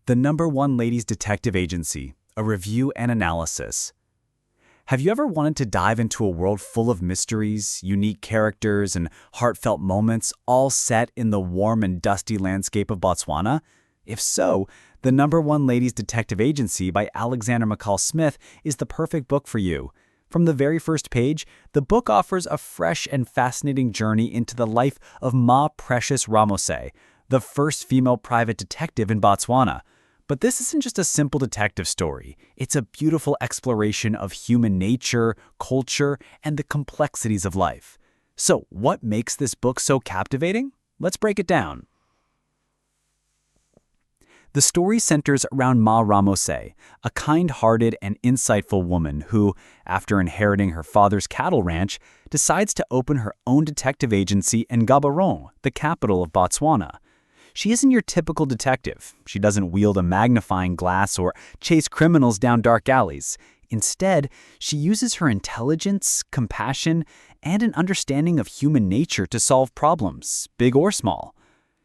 The Number One Ladies Detective Agency, a review and analysis. Have you ever wanted to dive into a world full of mysteries, unique characters, and heartfelt moments, all set in the warm and dusty landscape of Botswana? If so, The Number One Ladies Detective Agency by Alexander McCall Smith is the perfect book for you. From the very first page, the book offers a fresh and fascinating journey into the life of Mma Precious Ramotswe, the first female private detective in Botswana. But this isn't just a simple detective story. It's a beautiful exploration of human nature, culture, and the complexities of life. So, what makes this book so captivating? Let's break it down. The story centers around Mma Ramotswe, a kind-hearted and insightful woman who, after inheriting her father's cattle ranch, decides to open her own detective agency in Gaborone, the capital of Botswana. She isn't your typical detective. She doesn't wield a magnifying glass or chase criminals down dark alleys. Instead, she uses her intelligence, compassion, and an understanding of human nature to solve problems, big or small.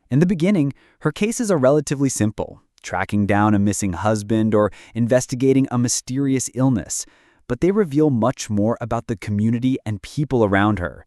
In the beginning, her cases are relatively simple, tracking down a missing husband or investigating a mysterious illness, but they reveal much more about the community and people around her.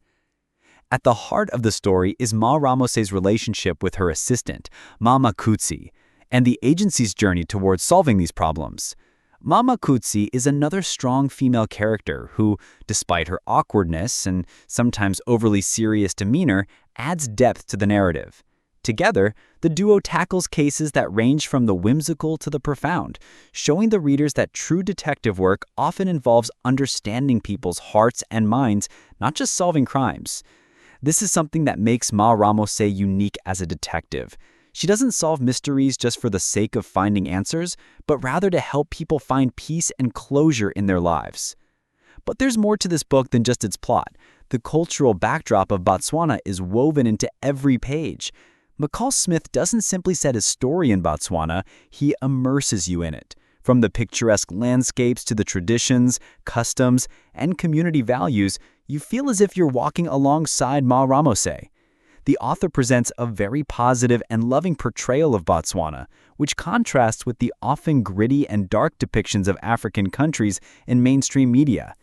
At the heart of the story is Mma Ramotswe's relationship with her assistant, Mma Ramotswe, and the agency's journey towards solving these problems. Mma Ramotswe is another strong female character who, despite her awkwardness and sometimes overly serious demeanor, adds depth to the narrative. Together, the duo tackles cases that range from the whimsical to the profound, showing the readers that true detective work often involves understanding people's hearts and minds, not just solving crimes. This is something that makes Mma Ramotswe unique as a detective. She doesn't solve mysteries just for the sake of finding answers, but rather to help people find peace and closure in their lives. But there's more to this book than just its plot. The cultural backdrop of Botswana is woven into every page. McCall Smith doesn't simply set a story in Botswana, he immerses you in it. From the picturesque landscapes to the traditions, customs, and community values, you feel as if you're walking alongside Mma Ramotswe. The author presents a very positive and loving portrayal of Botswana, which contrasts with the often gritty and dark depictions of African countries in mainstream media.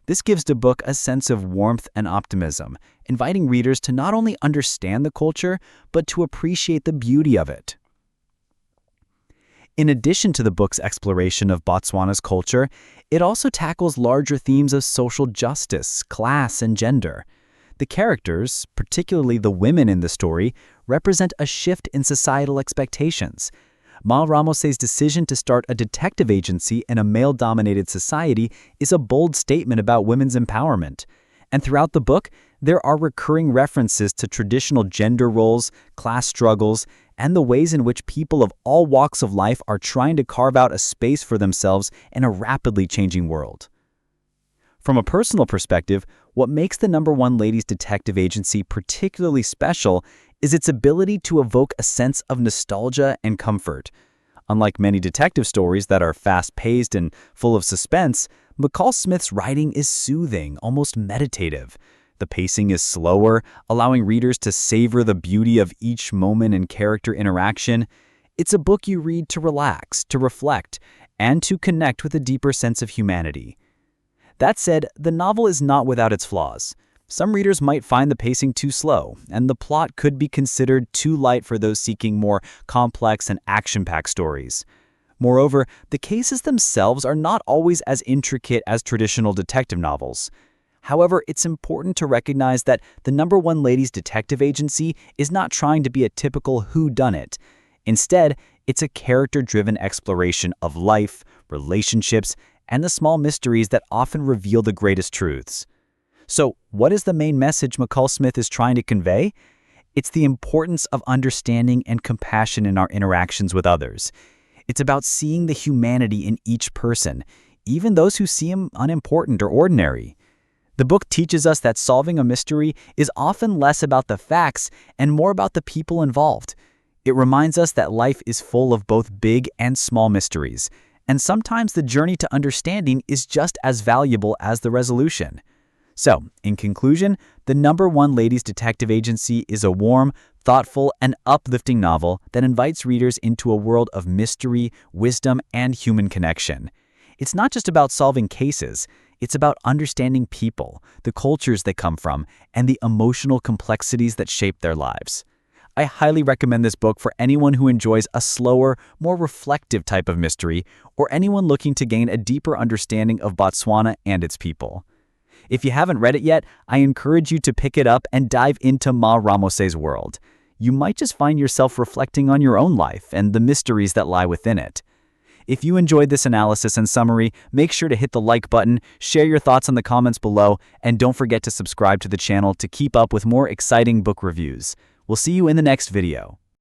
This gives the book a sense of warmth and optimism, inviting readers to not only understand the culture, but to appreciate the beauty of it. In addition to the book's exploration of Botswana's culture, it also tackles larger themes of social justice, class, and gender. The characters, particularly the women in the story, represent a shift in societal expectations. Mma Ramotswe's decision to start a detective agency in a male-dominated society is a bold statement about women's empowerment. And throughout the book, there are recurring references to traditional gender roles, class struggles, and the ways in which people of all walks of life are trying to carve out a space for themselves in a rapidly changing world. From a personal perspective, what makes the Number One Ladies Detective Agency particularly special is its ability to evoke a sense of nostalgia and comfort. Unlike many detective stories that are fast-paced and full of suspense, McCall Smith's writing is soothing, almost meditative. The pacing is slower, allowing readers to savor the beauty of each moment and character interaction. It's a book you read to relax, to reflect, and to connect with a deeper sense of humanity. That said, the novel is not without its flaws. Some readers might find the pacing too slow, and the plot could be considered too light for those seeking more complex and action-packed stories. Moreover, the cases themselves are not always as intricate as traditional detective novels. However, it's important to recognize that the Number One Ladies Detective Agency is not trying to be a typical whodunit. Instead, it's a character-driven exploration of life, relationships, and the small mysteries that often reveal the greatest truths. So, what is the main message McCall Smith is trying to convey? It's the importance of understanding and compassion in our interactions with others. It's about seeing the humanity in each person, even those who seem unimportant or ordinary. The book teaches us that solving a mystery is often less about the facts and more about the people involved. It reminds us that life is full of both big and small mysteries, and sometimes the journey to understanding is just as valuable as the resolution. So, in conclusion, the Number One Ladies Detective Agency is a warm, thoughtful, and uplifting novel that invites readers into a world of mystery, wisdom, and human connection. It's not just about solving cases, it's about understanding people, the cultures they come from, and the emotional complexities that shape their lives. I highly recommend this book for anyone who enjoys a slower, more reflective type of mystery, or anyone looking to gain a deeper understanding of Botswana and its people. If you haven't read it yet, I encourage you to pick it up and dive into Mma Ramotswe's world. You might just find yourself reflecting on your own life and the mysteries that lie within it. If you enjoyed this analysis and summary, make sure to hit the like button, share your thoughts in the comments below, and don't forget to subscribe to the channel to keep up with more exciting book reviews. We'll see you in the next video.